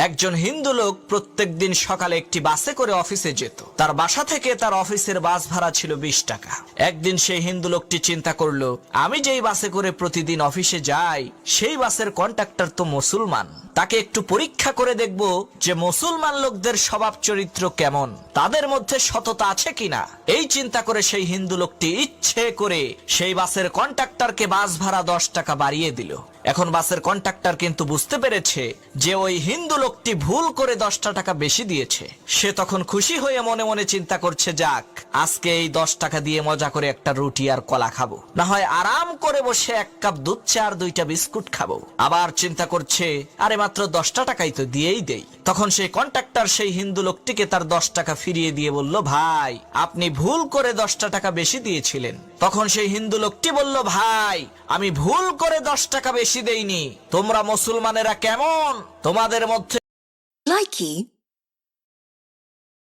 একজন হিন্দু লোক প্রত্যেকদিন সকালে একটি বাসে করে অফিসে যেত। তার বাসা থেকে তার অফিসের বাস ভাড়া ছিল 20 টাকা। একদিন সেই হিন্দু লোকটি চিন্তা করলো, আমি যেই বাসে করে প্রতিদিন অফিসে যাই সেই বাসের কন্ডাক্টর তো মুসলমান, তাকে একটু পরীক্ষা করে দেখব যে মুসলমান লোকদের স্বভাব চরিত্র কেমন, তাদের মধ্যে সততা আছে কিনা। এই চিন্তা করে সেই হিন্দু লোকটি ইচ্ছে করে সেই বাসের কন্ডাক্টরকে বাস ভাড়া 10 টাকা বাড়িয়ে দিল। এখন বাসের কন্ডাক্টর কিন্তু বুঝতে পেরেছে যে ওই হিন্দু লোকটি ভুল করে 10 টাকা বেশি দিয়েছে। সে তখন খুশি হয়ে মনে মনে চিন্তা করছে, যাক আজকে এই 10 টাকা দিয়ে মজা করে একটা রুটি আর কলা খাবো, না হয় আরাম করে বসে 1 কাপ দুধ চা আর 2টা বিস্কুট খাবো। আবার চিন্তা করছে, আরে মাত্র 10 টাকাই তো দিয়েই দেই। তখন সেই কন্ডাক্টর সেই হিন্দু লোকটিকে তার 10 টাকা ফিরিয়ে দিয়ে বলল, ভাই আপনি ভুল করে 10 টাকা বেশি দিয়েছিলেন। তখন সেই হিন্দু লোকটি বলল, ভাই আমি ভুল করে 10 টাকা বেশি দেইনি, তোমরা মুসলমানেরা কেমন, তোমাদের মধ্যে Likey